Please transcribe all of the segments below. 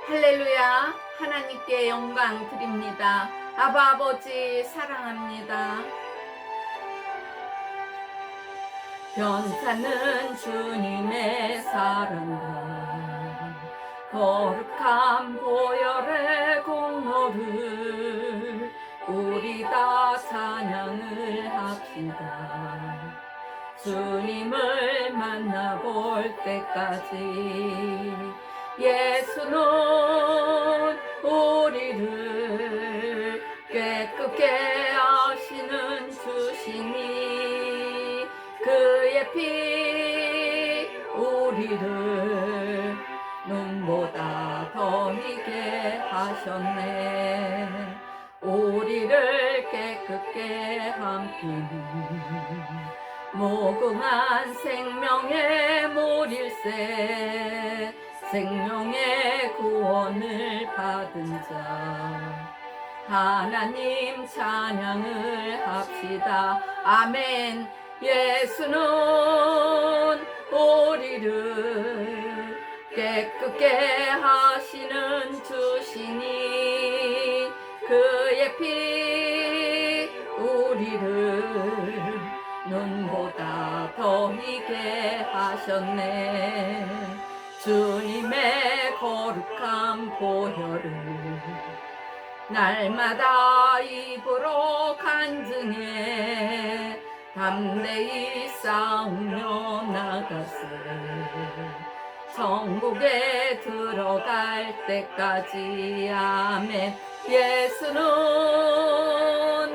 할렐루야. 하나님께 영광 드립니다. 아바 아버지 사랑합니다. 변사는 주님의 사랑과 거룩한 보혈의 공로를 우리 다 찬양을 합시다. 주님을 만나볼 때까지 예수는 우리를 깨끗게 하시는 주시니 그의 피 우리를 눈보다 더 희게 하셨네. 우리를 깨끗게 함께는 무궁한 생명의 물일세. 생명의 구원을 받은 자 하나님 찬양을 합시다. 아멘. 예수는 우리를 깨끗게 하시는 주시니 그의 피 우리를 눈보다 더 희게 하셨네. 주님의 거룩한 보혈을 날마다 입으로 간증해 담대히 싸우며 나가세. 천국에 들어갈 때까지 아멘. 예수는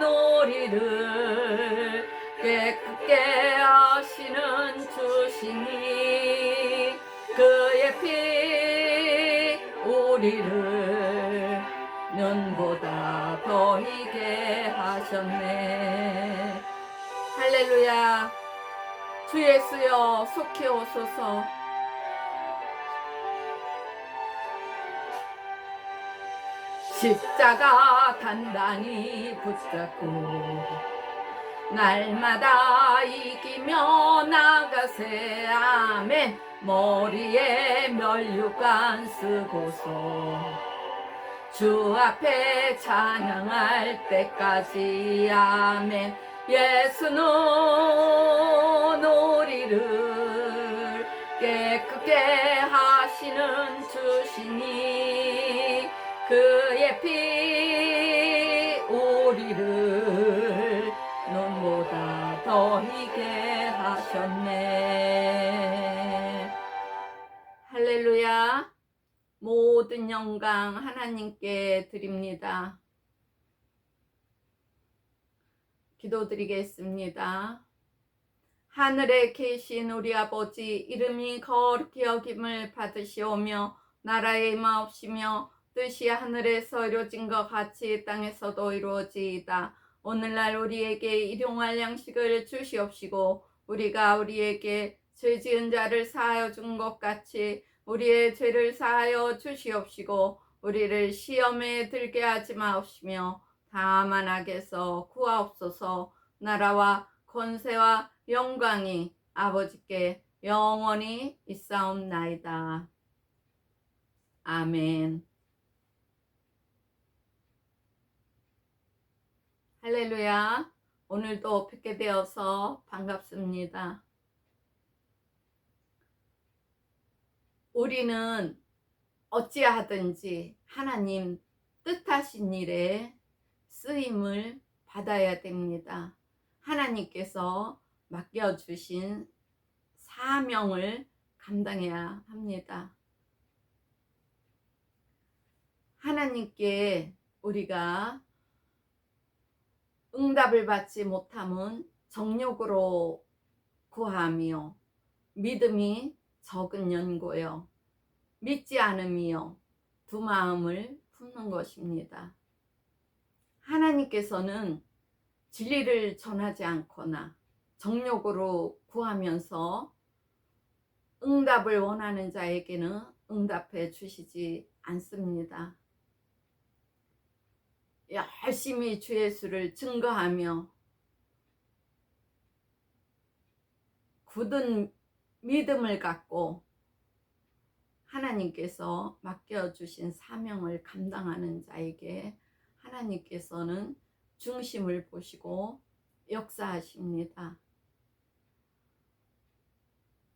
우리를 깨끗게 하시는 주시니 그의 피 우리를 눈보다 더 희게 하셨네. 할렐루야. 주 예수여 속히 오소서. 십자가 단단히 붙잡고 날마다 이기며 나가세. 아멘. 머리에 면류관 쓰고서 주 앞에 찬양할 때까지 아멘. 예수는 우리를 깨끗게 하시는 주시니 그의 피 우리를 눈보다 더 희게 하셨네. 할렐루야. 모든 영광 하나님께 드립니다. 기도드리겠습니다. 하늘에 계신 우리 아버지, 이름이 거룩히 여김을 받으시오며 나라의 임하옵시며 뜻이 하늘에서 이루어진 것 같이 땅에서도 이루어지이다. 오늘날 우리에게 일용할 양식을 주시옵시고 우리가 우리에게 죄 지은 자를 사하여 준 것 같이 우리의 죄를 사하여 주시옵시고 우리를 시험에 들게 하지 마옵시며 다만 악에서 구하옵소서. 나라와 권세와 영광이 아버지께 영원히 있사옵나이다. 아멘. 할렐루야. 오늘도 뵙게 되어서 반갑습니다. 우리는 어찌하든지 하나님 뜻하신 일에 쓰임을 받아야 됩니다. 하나님께서 맡겨주신 사명을 감당해야 합니다. 하나님께 우리가 응답을 받지 못함은 정욕으로 구하며 믿음이 적은 연고요 믿지 않음이요 두 마음을 품는 것입니다. 하나님께서는 진리를 전하지 않거나 정욕으로 구하면서 응답을 원하는 자에게는 응답해 주시지 않습니다. 열심히 주 예수를 증거하며 굳은 믿음을 갖고 하나님께서 맡겨주신 사명을 감당하는 자에게 하나님께서는 중심을 보시고 역사하십니다.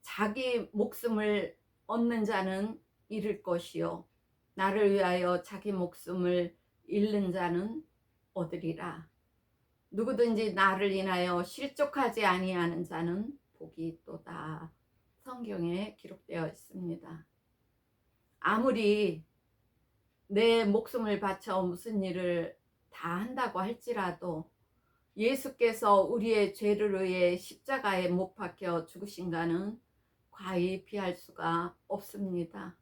자기 목숨을 얻는 자는 잃을 것이요 나를 위하여 자기 목숨을 잃는 자는 얻으리라. 누구든지 나를 인하여 실족하지 아니하는 자는 복이 있도다. 성경에 기록되어 있습니다. 아무리 내 목숨을 바쳐 무슨 일을 다 한다고 할지라도 예수께서 우리의 죄를 위해 십자가에 못 박혀 죽으신가는 과히 피할 수가 없습니다.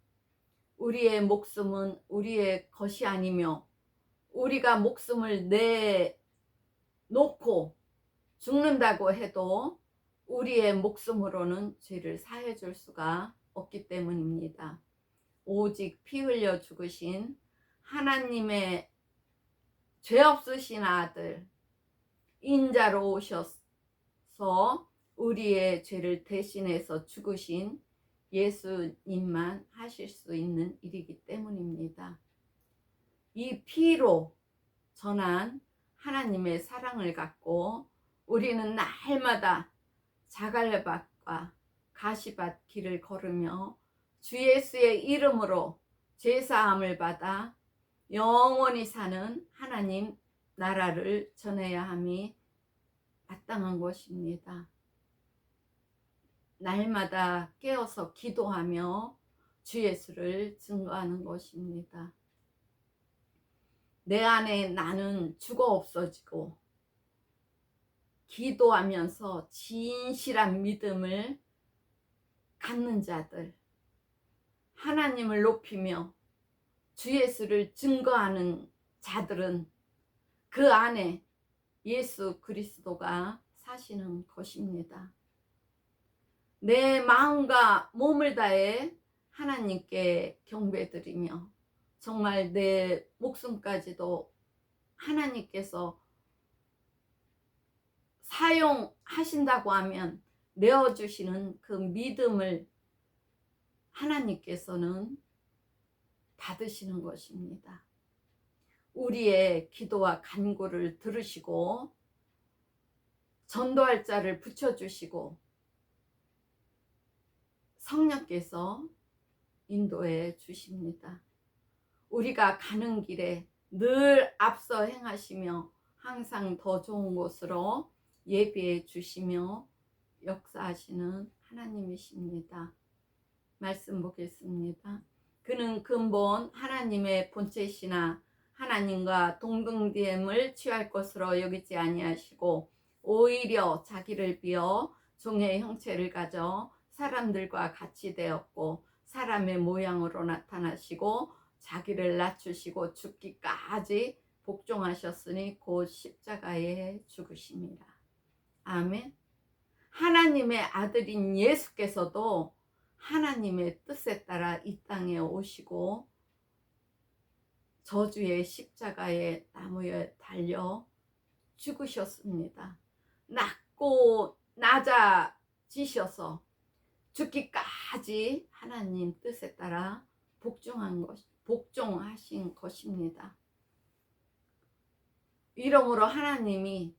우리의 목숨은 우리의 것이 아니며 우리가 목숨을 내놓고 죽는다고 해도 우리의 목숨으로는 죄를 사해 줄 수가 없기 때문입니다. 오직 피 흘려 죽으신 하나님의 죄 없으신 아들 인자로 오셔서 우리의 죄를 대신해서 죽으신 예수님만 하실 수 있는 일이기 때문입니다. 이 피로 전한 하나님의 사랑을 갖고 우리는 날마다 자갈밭과 가시밭 길을 걸으며 주 예수의 이름으로 죄사함을 받아 영원히 사는 하나님 나라를 전해야 함이 마땅한 것입니다. 날마다 깨어서 기도하며 주 예수를 증거하는 것입니다. 내 안에 나는 죽어 없어지고 기도하면서 진실한 믿음을 갖는 자들, 하나님을 높이며 주 예수를 증거하는 자들은 그 안에 예수 그리스도가 사시는 것입니다. 내 마음과 몸을 다해 하나님께 경배드리며 정말 내 목숨까지도 하나님께서 사용하신다고 하면 내어주시는 그 믿음을 하나님께서는 받으시는 것입니다. 우리의 기도와 간구를 들으시고 전도할 자를 붙여주시고 성령께서 인도해 주십니다. 우리가 가는 길에 늘 앞서 행하시며 항상 더 좋은 곳으로 예비해 주시며 역사하시는 하나님이십니다. 말씀 보겠습니다. 그는 근본 하나님의 본체시나 하나님과 동등됨을 취할 것으로 여기지 아니하시고 오히려 자기를 비어 종의 형체를 가져 사람들과 같이 되었고 사람의 모양으로 나타나시고 자기를 낮추시고 죽기까지 복종하셨으니 곧 십자가에 죽으심이라. 아멘. 하나님의 아들인 예수께서도 하나님의 뜻에 따라 이 땅에 오시고 저주의 십자가의 나무에 달려 죽으셨습니다. 낮고 낮아지셔서 죽기까지 하나님 뜻에 따라 복종하신 것입니다. 이러므로 하나님이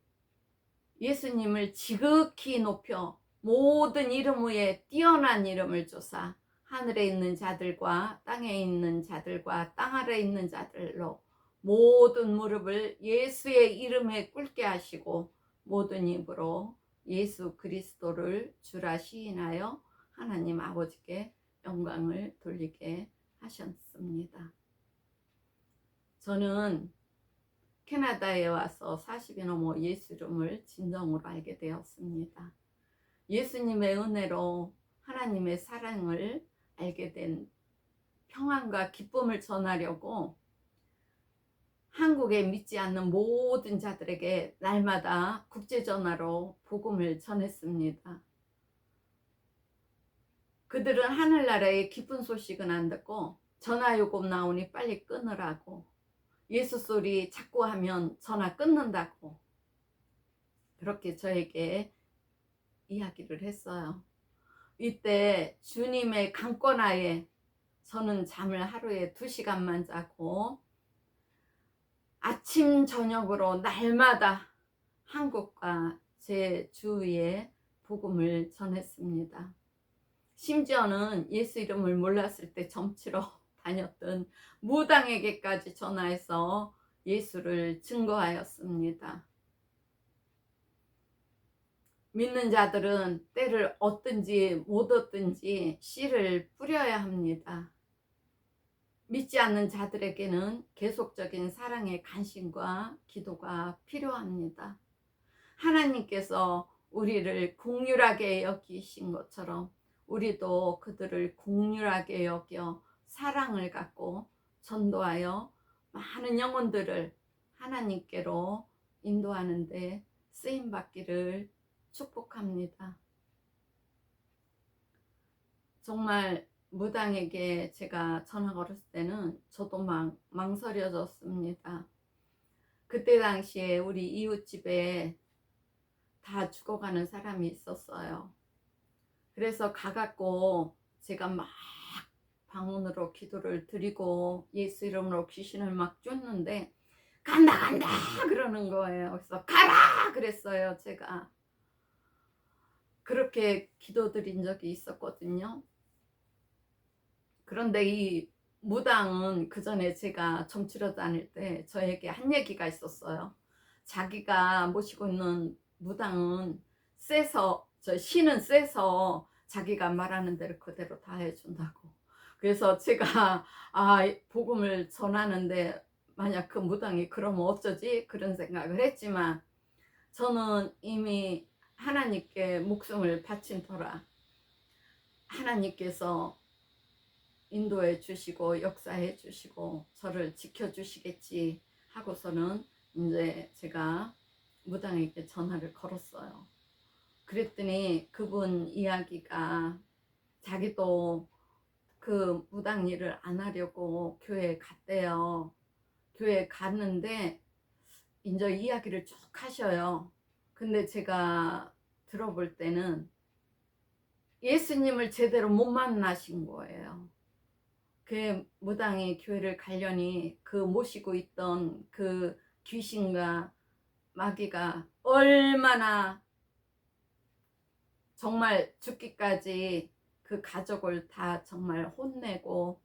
예수님을 지극히 높여 모든 이름 위에 뛰어난 이름을 주사 하늘에 있는 자들과 땅에 있는 자들과 땅 아래에 있는 자들로 모든 무릎을 예수의 이름에 꿇게 하시고 모든 입으로 예수 그리스도를 주라 시인하여 하나님 아버지께 영광을 돌리게 하셨습니다. 저는 캐나다에 와서 40이 넘어 예수 이름을 진정으로 알게 되었습니다. 예수님의 은혜로 하나님의 사랑을 알게 된 평안과 기쁨을 전하려고 한국에 믿지 않는 모든 자들에게 날마다 국제전화로 복음을 전했습니다. 그들은 하늘나라의 기쁜 소식은 안 듣고 전화요금 나오니 빨리 끊으라고, 예수 소리 자꾸 하면 전화 끊는다고 그렇게 저에게 이야기를 했어요. 이때 주님의 강권하에 저는 잠을 하루에 2시간만 자고 아침 저녁으로 날마다 한국과 제 주위에 복음을 전했습니다. 심지어는 예수 이름을 몰랐을 때 점치러 다녔던 무당에게까지 전화해서 예수를 증거하였습니다. 믿는 자들은 때를 얻든지 못 얻든지 씨를 뿌려야 합니다. 믿지 않는 자들에게는 계속적인 사랑의 관심과 기도가 필요합니다. 하나님께서 우리를 긍휼하게 여기신 것처럼 우리도 그들을 긍휼하게 여겨 사랑을 갖고 전도하여 많은 영혼들을 하나님께로 인도하는 데 쓰임 받기를 축복합니다. 정말 무당에게 제가 전화 걸었을 때는 저도 망설여졌습니다. 그때 당시에 우리 이웃집에 다 죽어가는 사람이 있었어요. 그래서 가갖고 제가 막 방언으로 기도를 드리고 예수 이름으로 귀신을 막 쫓는데 간다 간다 그러는 거예요. 그래서 가라 그랬어요. 제가 그렇게 기도드린 적이 있었거든요. 그런데 이 무당은 그 전에 제가 점치러 다닐 때 저에게 한 얘기가 있었어요. 자기가 모시고 있는 무당은 세서, 저 신은 세서 자기가 말하는 대로 그대로 다 해준다고. 그래서 제가 복음을 전하는데 만약 그 무당이 그러면 어쩌지? 그런 생각을 했지만 저는 이미 하나님께 목숨을 바친 터라 하나님께서 인도해 주시고 역사해 주시고 저를 지켜 주시겠지 하고서는 이제 제가 무당에게 전화를 걸었어요. 그랬더니 그분 이야기가 자기도 그 무당 일을 안 하려고 교회에 갔대요. 교회에 갔는데 이제 이야기를 쭉 하셔요. 근데 제가 들어볼 때는 예수님을 제대로 못 만나신 거예요. 그 무당이 교회를 가려니 그 모시고 있던 그 귀신과 마귀가 얼마나 정말 죽기까지 그 가족을 다 정말 혼내고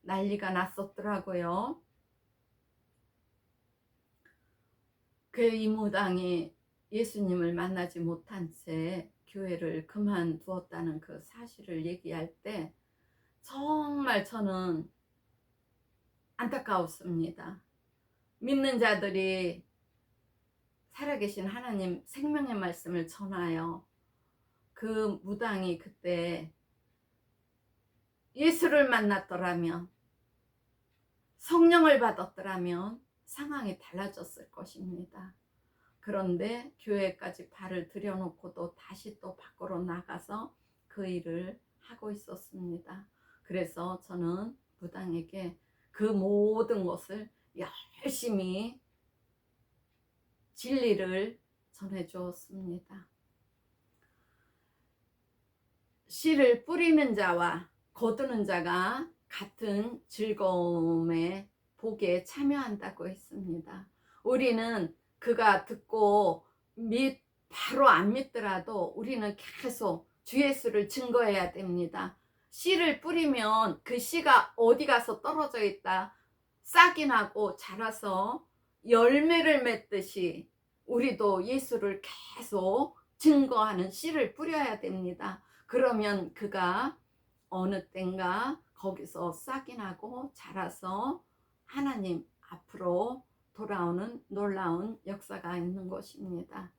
난리가 났었더라고요. 그 이 무당이 예수님을 만나지 못한 채 교회를 그만두었다는 그 사실을 얘기할 때 정말 저는 안타까웠습니다. 믿는 자들이 살아계신 하나님 생명의 말씀을 전하여 그 무당이 그때 예수를 만났더라면 성령을 받았더라면 상황이 달라졌을 것입니다. 그런데 교회까지 발을 들여놓고도 다시 또 밖으로 나가서 그 일을 하고 있었습니다. 그래서 저는 무당에게 그 모든 것을 열심히 진리를 전해 주었습니다. 씨를 뿌리는 자와 거두는 자가 같은 즐거움의 복에 참여한다고 했습니다. 우리는 그가 듣고 바로 안 믿더라도 우리는 계속 주 예수를 증거해야 됩니다. 씨를 뿌리면 그 씨가 어디 가서 떨어져 있다 싹이 나고 자라서 열매를 맺듯이 우리도 예수를 계속 증거하는 씨를 뿌려야 됩니다. 그러면 그가 어느 땐가 거기서 싹이 나고 자라서 하나님 앞으로 돌아오는 놀라운 역사가 있는 것입니다.